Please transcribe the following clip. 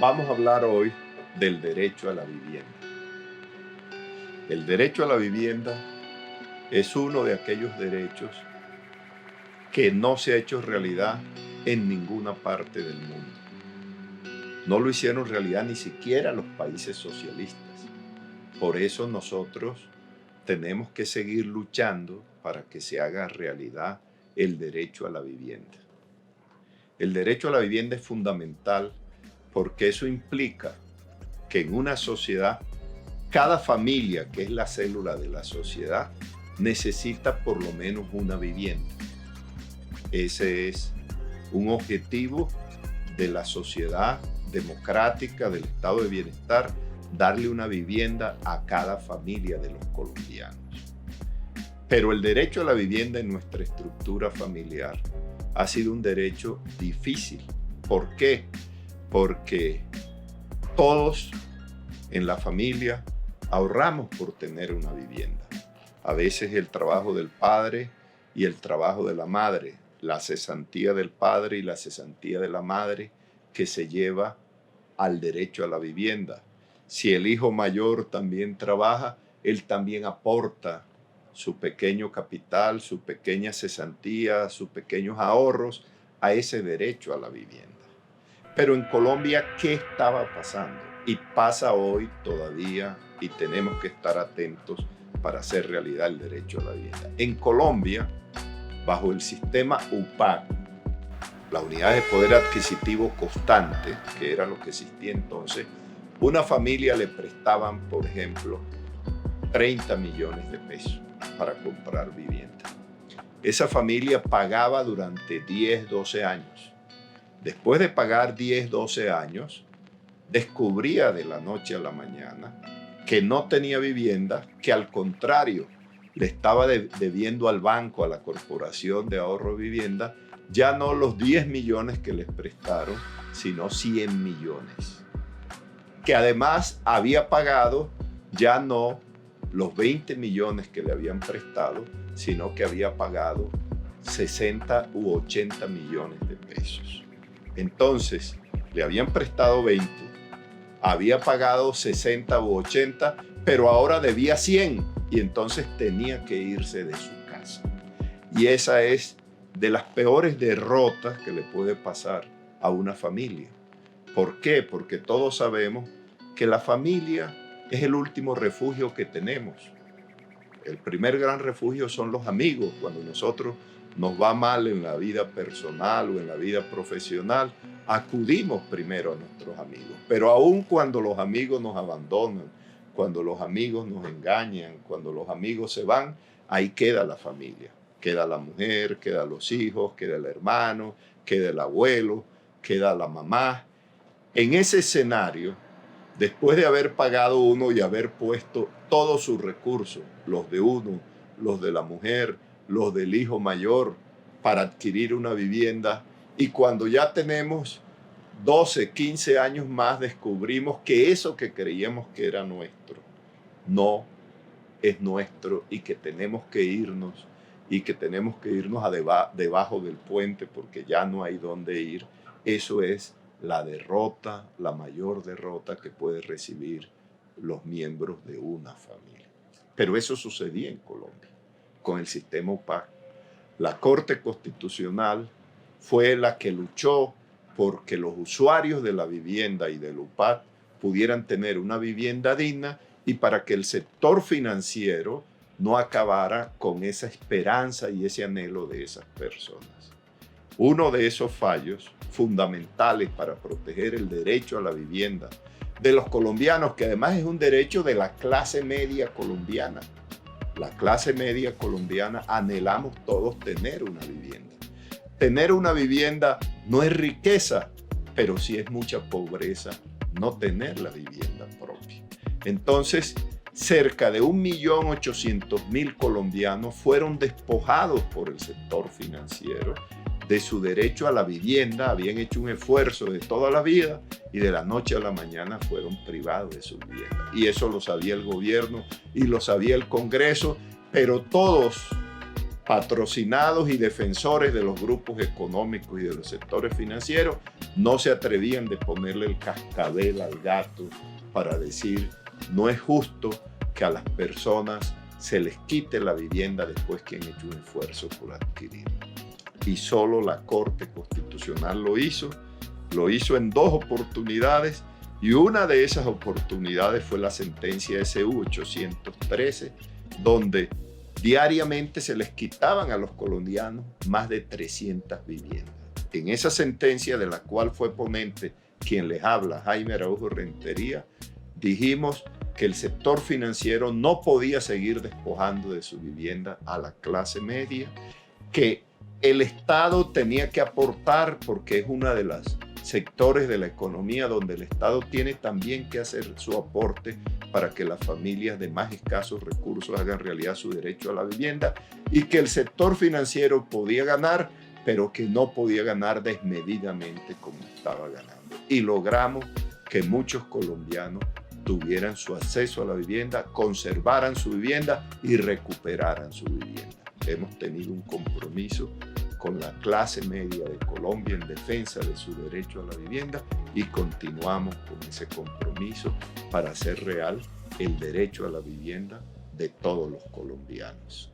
Vamos a hablar hoy del derecho a la vivienda. El derecho a la vivienda es uno de aquellos derechos que no se ha hecho realidad en ninguna parte del mundo. No lo hicieron realidad ni siquiera los países socialistas. Por eso nosotros tenemos que seguir luchando para que se haga realidad el derecho a la vivienda. El derecho a la vivienda es fundamental porque eso implica que en una sociedad, cada familia, que es la célula de la sociedad, necesita por lo menos una vivienda. Ese es un objetivo de la sociedad democrática, del estado de bienestar, darle una vivienda a cada familia de los colombianos. Pero el derecho a la vivienda en nuestra estructura familiar ha sido un derecho difícil. ¿Por qué? Porque todos en la familia ahorramos por tener una vivienda. A veces el trabajo del padre y el trabajo de la madre, la cesantía del padre y la cesantía de la madre que se lleva al derecho a la vivienda. Si el hijo mayor también trabaja, él también aporta su pequeño capital, su pequeña cesantía, sus pequeños ahorros a ese derecho a la vivienda. Pero en Colombia, ¿qué estaba pasando? Y pasa hoy todavía y tenemos que estar atentos para hacer realidad el derecho a la vivienda. En Colombia, bajo el sistema UPAC, la unidad de poder adquisitivo constante, que era lo que existía entonces, una familia le prestaban, por ejemplo, 30 millones de pesos para comprar vivienda. Esa familia pagaba durante 10, 12 años. Después de pagar 10, 12 años, descubría de la noche a la mañana que no tenía vivienda, que al contrario, le estaba debiendo al banco, a la Corporación de Ahorro de Vivienda, ya no los 10 millones que les prestaron, sino 100 millones. Que además había pagado ya no los 20 millones que le habían prestado, sino que había pagado 60 u 80 millones de pesos. Entonces, le habían prestado 20, había pagado 60 u 80, pero ahora debía 100 y entonces tenía que irse de su casa. Y esa es de las peores derrotas que le puede pasar a una familia. ¿Por qué? Porque todos sabemos que la familia es el último refugio que tenemos. El primer gran refugio son los amigos. Cuando nosotros nos va mal en la vida personal o en la vida profesional, acudimos primero a nuestros amigos. Pero aun cuando los amigos nos abandonan, cuando los amigos nos engañan, cuando los amigos se van, ahí queda la familia. Queda la mujer, quedan los hijos, queda el hermano, queda el abuelo, queda la mamá. En ese escenario, después de haber pagado uno y haber puesto todos sus recursos, los de uno, los de la mujer, los del hijo mayor, para adquirir una vivienda, y cuando ya tenemos 12, 15 años más, descubrimos que eso que creíamos que era nuestro, no es nuestro y que tenemos que irnos, debajo del puente porque ya no hay dónde ir. Eso es la derrota, la mayor derrota que puede recibir los miembros de una familia. Pero eso sucedía en Colombia con el sistema UPAC. La Corte Constitucional fue la que luchó porque los usuarios de la vivienda y del UPAC pudieran tener una vivienda digna y para que el sector financiero no acabara con esa esperanza y ese anhelo de esas personas. Uno de esos fallos fundamentales para proteger el derecho a la vivienda de los colombianos, que además es un derecho de la clase media colombiana. La clase media colombiana anhelamos todos tener una vivienda. Tener una vivienda no es riqueza, pero sí es mucha pobreza no tener la vivienda propia. Entonces, cerca de 1.800.000 colombianos fueron despojados por el sector financiero de su derecho a la vivienda. Habían hecho un esfuerzo de toda la vida y de la noche a la mañana fueron privados de su vivienda. Y eso lo sabía el gobierno y lo sabía el Congreso, pero todos patrocinados y defensores de los grupos económicos y de los sectores financieros no se atrevían de ponerle el cascabel al gato para decir no es justo que a las personas se les quite la vivienda después que han hecho un esfuerzo por adquirirla. Y solo la Corte Constitucional lo hizo en 2 oportunidades, y una de esas oportunidades fue la sentencia SU 813, donde diariamente se les quitaban a los colombianos más de 300 viviendas. En esa sentencia, de la cual fue ponente quien les habla, Jaime Araujo Rentería, dijimos que el sector financiero no podía seguir despojando de su vivienda a la clase media, que el Estado tenía que aportar, porque es uno de los sectores de la economía donde el Estado tiene también que hacer su aporte para que las familias de más escasos recursos hagan realidad su derecho a la vivienda, y que el sector financiero podía ganar, pero que no podía ganar desmedidamente como estaba ganando. Y logramos que muchos colombianos tuvieran su acceso a la vivienda, conservaran su vivienda y recuperaran su vivienda. Hemos tenido un compromiso con la clase media de Colombia en defensa de su derecho a la vivienda, y continuamos con ese compromiso para hacer real el derecho a la vivienda de todos los colombianos.